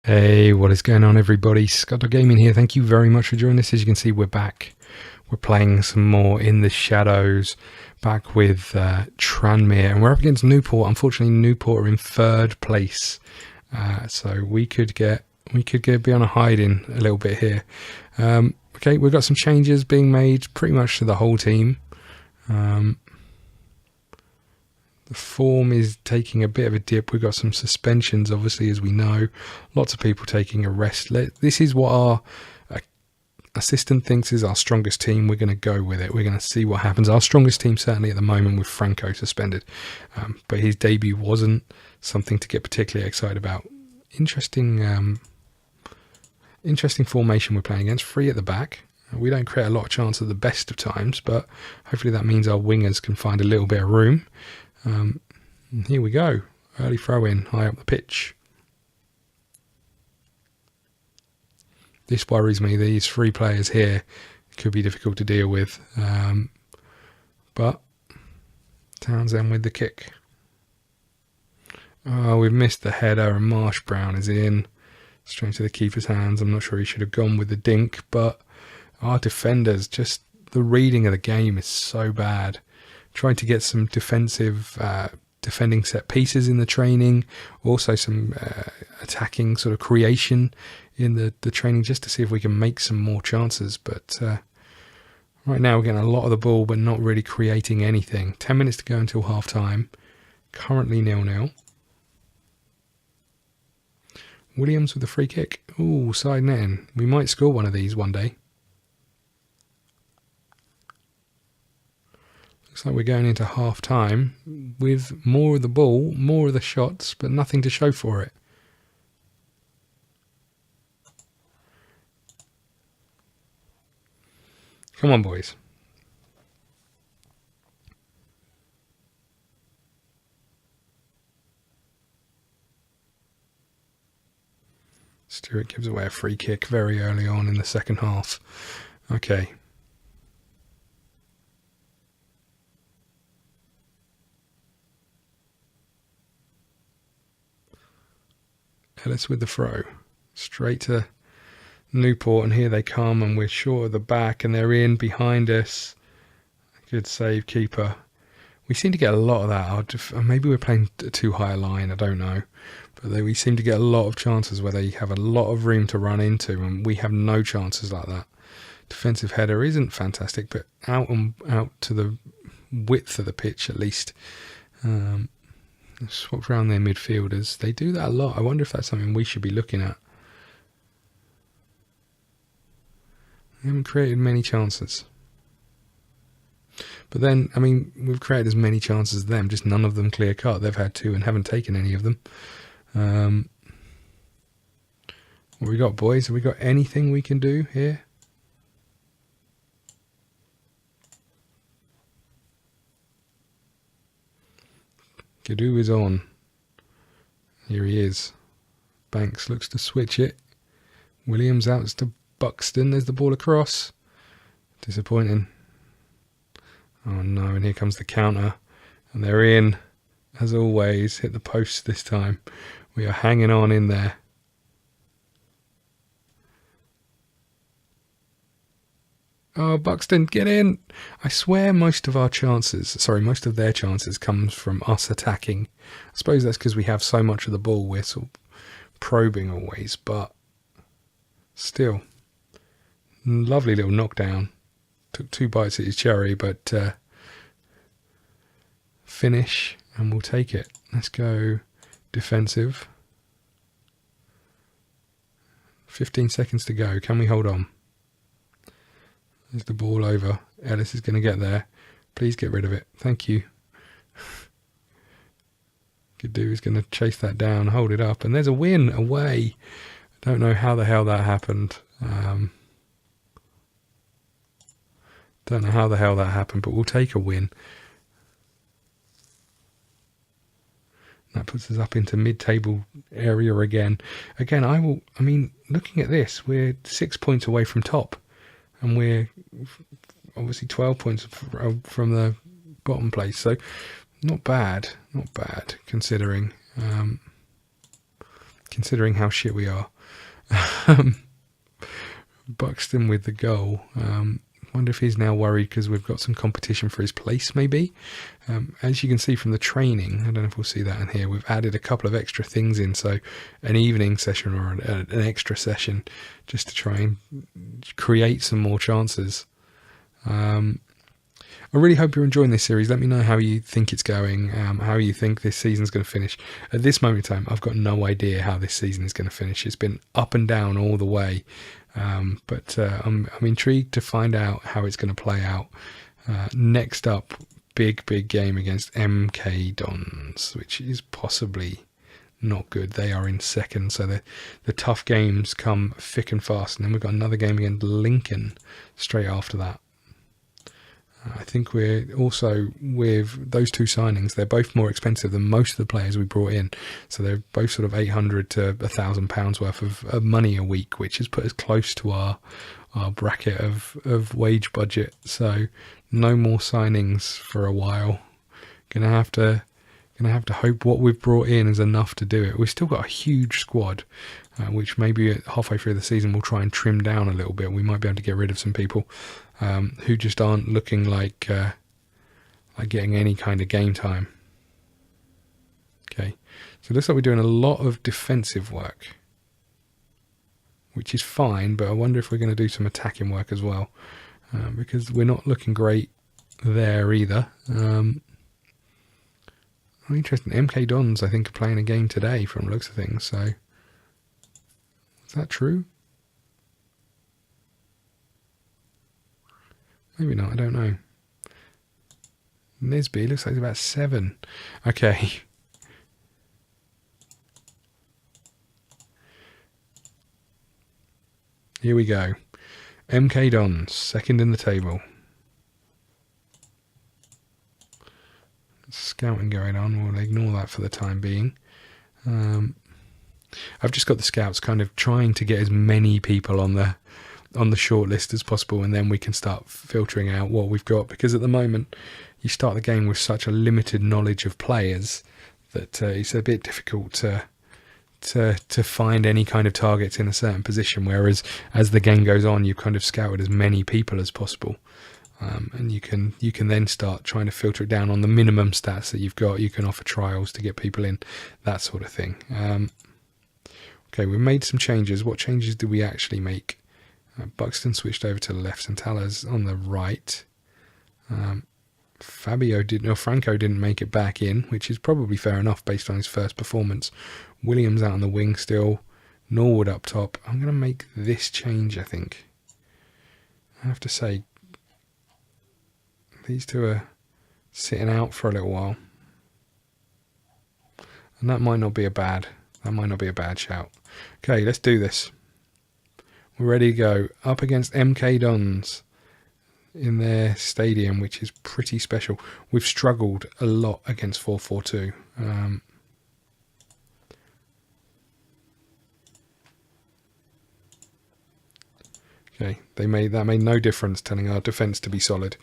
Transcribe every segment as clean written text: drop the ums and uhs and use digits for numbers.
Hey, what is going on, everybody? ScottDogGaming here. Thank you very much for joining us. As you can see, we're back. We're playing some more In the Shadows, back with Tranmere, and we're up against Newport. Unfortunately, Newport are in third place, so we could be on a hiding a little bit here. Okay, we've got some changes being made pretty much to the whole team. The form is taking a bit of a dip. We've got some suspensions, obviously, as we know. Lots of people taking a rest. This is what our assistant thinks is our strongest team. We're going to go with it. We're going to see what happens. Our strongest team, certainly at the moment, with Franco suspended. But his debut wasn't something to get particularly excited about. Interesting formation we're playing against. Three at the back. We don't create a lot of chance at the best of times, but hopefully that means our wingers can find a little bit of room. Here we go. Early throw in, high up the pitch. This worries me. These three players here could be difficult to deal with. But Townsend with the kick. Oh, we've missed the header, and Marsh Brown is in. Straight to the keeper's hands. I'm not sure he should have gone with the dink, but our defenders, just the reading of the game is so bad. Trying to get some defending set pieces in the training, also some attacking sort of creation in the training, just to see if we can make some more chances. But right now we're getting a lot of the ball, but not really creating anything. 10 minutes to go until half time. Currently 0-0. Williams with the free kick. Ooh, side netting. We might score one of these one day. Looks like we're going into half time with more of the ball, more of the shots, but nothing to show for it. Come on, boys. Stewart gives away a free kick very early on in the second half. Okay. Ellis with the throw. Straight to Newport, and here they come, and we're short at the back, and they're in behind us. Good save, keeper. We seem to get a lot of that. Maybe we're playing too high a line, I don't know. But we seem to get a lot of chances where they have a lot of room to run into, and we have no chances like that. Defensive header isn't fantastic, but out to the width of the pitch at least. Swapped around their midfielders. They do that a lot. I wonder if that's something we should be looking at. We haven't created many chances. But then, I mean, we've created as many chances as them, just none of them clear cut. They've had two and haven't taken any of them. What we got, boys? Have we got anything we can do here? Gadoo is on. Here he is. Banks looks to switch it. Williams out to Buxton. There's the ball across. Disappointing. Oh no, and here comes the counter. And they're in, as always. Hit the post this time. We are hanging on in there. Oh, Buxton, get in! I swear most of their chances comes from us attacking. I suppose that's because we have so much of the ball, we're sort of probing always, but still. Lovely little knockdown. Took two bites at his cherry, but finish, and we'll take it. Let's go defensive. 15 seconds to go. Can we hold on? There's the ball over. Ellis is going to get there. Please get rid of it. Thank you. Gadoo is going to chase that down, hold it up, and there's a win away. I don't know how the hell that happened. Don't know how the hell that happened, but we'll take a win. That puts us up into mid-table area again. Again, looking at this, we're 6 points away from top. And we're obviously 12 points from the bottom place. So not bad considering. considering how shit we are. Buxton with the goal. Wonder if he's now worried because we've got some competition for his place, maybe. As you can see from the training, I don't know if we'll see that in here, we've added a couple of extra things in, so an evening session or an extra session, just to try and create some more chances. I really hope you're enjoying this series. Let me know how you think it's going, how you think this season's going to finish. At this moment in time, I've got no idea how this season is going to finish. It's been up and down all the way, but I'm intrigued to find out how it's going to play out. Next up, big game against MK Dons, which is possibly not good. They are in second, so the tough games come thick and fast. And then we've got another game against Lincoln straight after that. I think we're also, with those two signings, they're both more expensive than most of the players we brought in. So they're both sort of £800 to £1,000 worth of money a week, which has put us close to our bracket of wage budget. So no more signings for a while. Gonna have to hope what we've brought in is enough to do it. We've still got a huge squad, which maybe halfway through the season we'll try and trim down a little bit. We might be able to get rid of some people who just aren't looking like getting any kind of game time. Okay, so it looks like we're doing a lot of defensive work, which is fine, but I wonder if we're going to do some attacking work as well, because we're not looking great there either. Interesting. MK Dons, I think, are playing a game today from the looks of things, so is that true? Maybe not, I don't know. Nisby looks like it's about 7. Okay. Here we go. MK Dons, second in the table. Scouting going on, we'll ignore that for the time being. I've just got the scouts kind of trying to get as many people on the short list as possible, and then we can start filtering out what we've got, because at the moment you start the game with such a limited knowledge of players that it's a bit difficult to find any kind of targets in a certain position, whereas as the game goes on you've kind of scouted as many people as possible. And you can then start trying to filter it down on the minimum stats that you've got. You can offer trials to get people in, that sort of thing. Okay, we've made some changes. What changes did we actually make? Buxton switched over to the left, and Talla's on the right. Franco didn't make it back in, which is probably fair enough based on his first performance. Williams out on the wing still. Norwood up top. I'm going to make this change, I think. I have to say, these two are sitting out for a little while, and that might not be a bad shout. Okay, let's do this. We're ready to go up against MK Dons in their stadium, which is pretty special. We've struggled a lot against 4-4-2. Okay, that made no difference, telling our defence to be solid.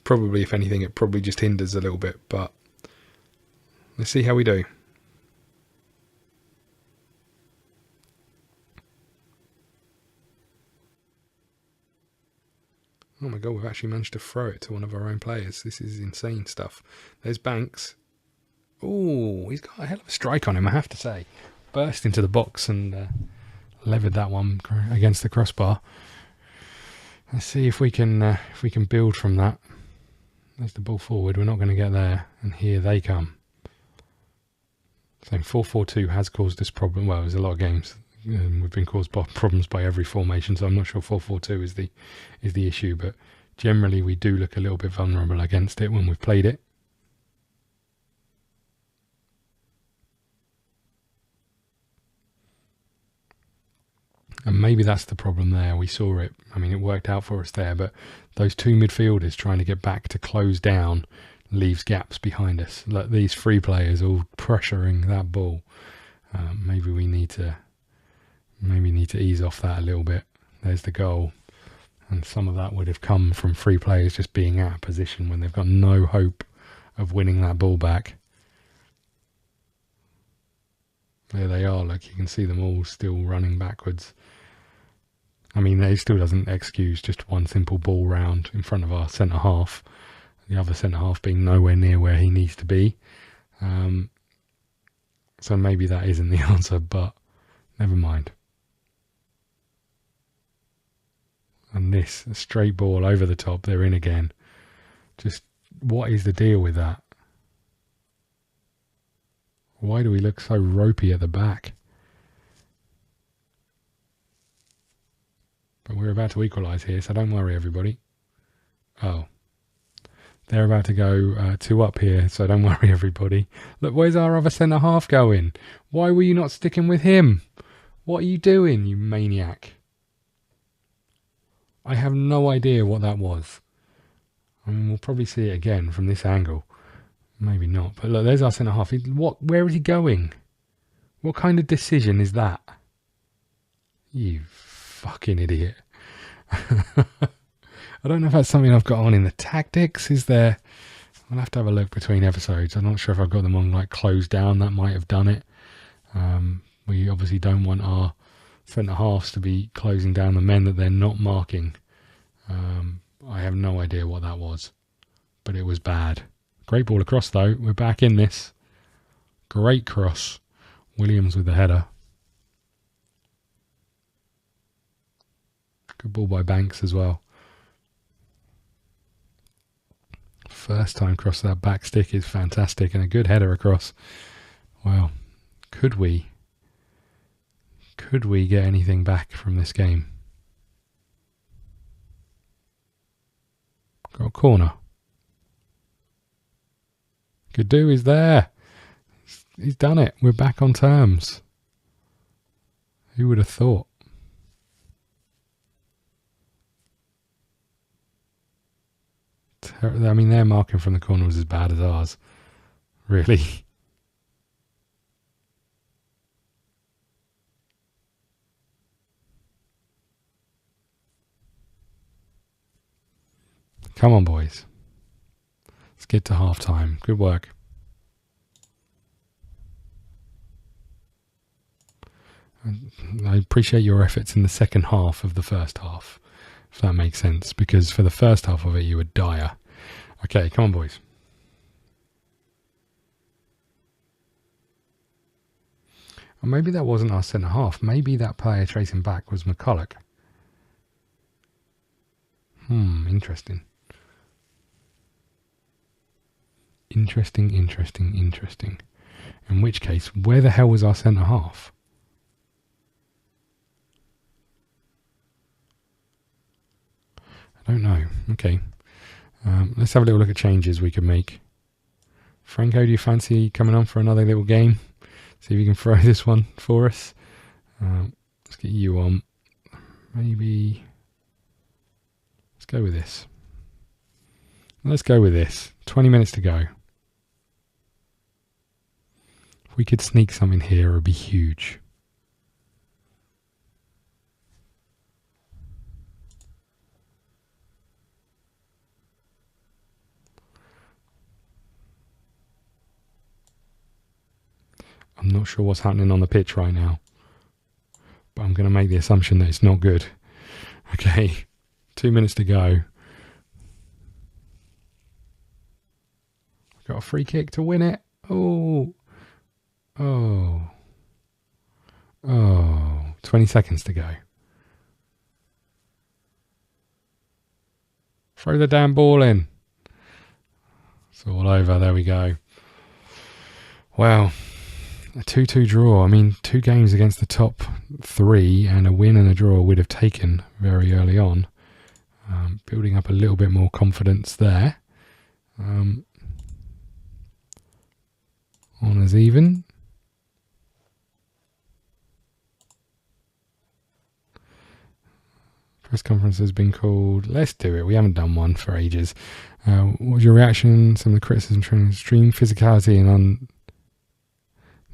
Probably, if anything, it probably just hinders a little bit, but let's see how we do. Oh my god, we've actually managed to throw it to one of our own players. This is insane stuff. There's Banks. Oh, he's got a hell of a strike on him, I have to say. Burst into the box and levered that one against the crossbar. Let's see if we can build from that. There's the ball forward. We're not going to get there, and here they come. So 4-4-2 has caused this problem. Well, there's a lot of games we've been caused by problems by every formation, so I'm not sure 4-4-2 is the issue, but generally we do look a little bit vulnerable against it when we've played it. And maybe that's the problem there. We saw it. I mean, it worked out for us there, but those two midfielders trying to get back to close down leaves gaps behind us. Like these free players all pressuring that ball. Maybe we need to ease off that a little bit. There's the goal. And some of that would have come from free players just being out of position when they've got no hope of winning that ball back. There they are. Look, you can see them all still running backwards. I mean, it still doesn't excuse just one simple ball round in front of our centre half. The other centre half being nowhere near where he needs to be. So maybe that isn't the answer, but never mind. And this, a straight ball over the top, they're in again. Just, what is the deal with that? Why do we look so ropey at the back? But we're about to equalise here, so don't worry, everybody. Oh. They're about to go 2 up here, so don't worry, everybody. Look, where's our other centre-half going? Why were you not sticking with him? What are you doing, you maniac? I have no idea what that was. I mean, we'll probably see it again from this angle. Maybe not. But look, there's our centre-half. Where is he going? What kind of decision is that? You fucking idiot. I don't know if that's something I've got on in the tactics. Is there? I'll have to have a look between episodes. I'm not sure if I've got them on like closed down. That might have done it. We obviously don't want our centre-halves to be closing down the men that they're not marking. I have no idea what that was. But it was bad. Great ball across though. We're back in this. Great cross. Williams with the header. Good ball by Banks as well. First time across that back stick is fantastic, and a good header across. Well, could we get anything back from this game? Got a corner. Could do is there. He's done it. We're back on terms. Who would have thought? I mean, their marking from the corner was as bad as ours. Really. Come on, boys. Let's get to half time. Good work. I appreciate your efforts in the second half of the first half, if that makes sense, because for the first half of it you were dire. Okay, come on, boys. Or maybe that wasn't our centre half. Maybe that player tracing back was McCulloch. Interesting. Interesting. In which case, where the hell was our centre half? I don't know. Okay. Let's have a little look at changes we could make. Franco, do you fancy coming on for another little game? See if you can throw this one for us. Let's get you on. Maybe. Let's go with this. Let's go with this. 20 minutes to go. If we could sneak something here, it would be huge. I'm not sure what's happening on the pitch right now, but I'm going to make the assumption that it's not good. Okay, 2 minutes to go. Got a free kick to win it. Oh. 20 seconds to go. Throw the damn ball in. It's all over. There we go. Wow. A 2-2 draw. I mean, 2 games against the top 3 and a win and a draw we'd have taken very early on. Building up a little bit more confidence there. Honours even. Press conference has been called. Let's do it. We haven't done one for ages. What was your reaction? Some of the criticism, extreme physicality and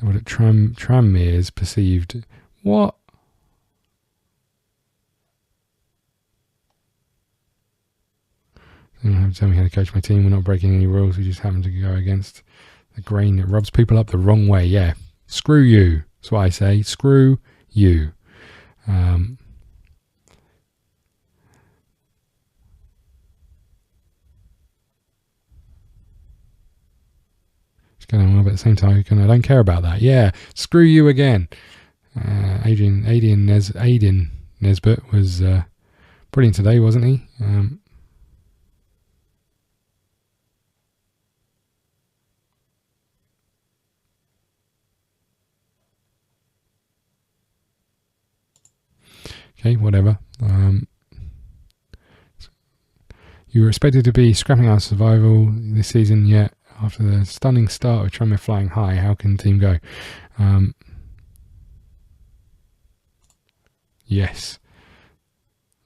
what at Tranmere's perceived. What? I don't have to tell me how to coach my team. We're not breaking any rules. We just happen to go against the grain. It rubs people up the wrong way. Yeah. Screw you. That's why I say screw you. It's going on, but at the same time, I don't care about that. Yeah, screw you again. Aiden Nesbitt was brilliant today, wasn't he? Okay, whatever. You were expected to be scrapping out survival this season, yet after the stunning start of Tranmere flying high, how can the team go? Yes.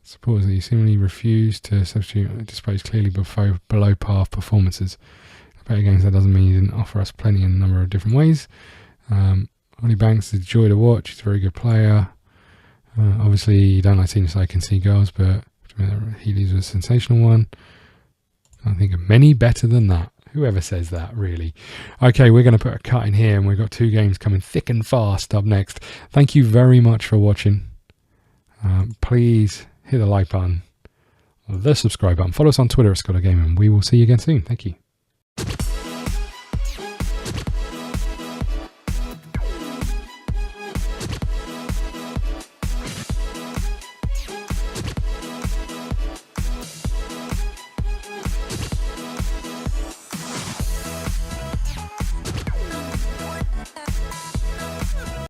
Supporters that you seemingly refuse to substitute displays clearly below par performances. Better games, that doesn't mean you didn't offer us plenty in a number of different ways. Ollie Banks is a joy to watch. He's a very good player. Obviously, you don't like seeing side concede goals, but Healy's was a sensational one. I think of many better than that. Whoever says that, really. Okay, we're going to put a cut in here, and we've got 2 games coming thick and fast up next. Thank you very much for watching. Please hit the like button, the subscribe button. Follow us on Twitter at ScottDogGaming, and we will see you again soon. Thank you.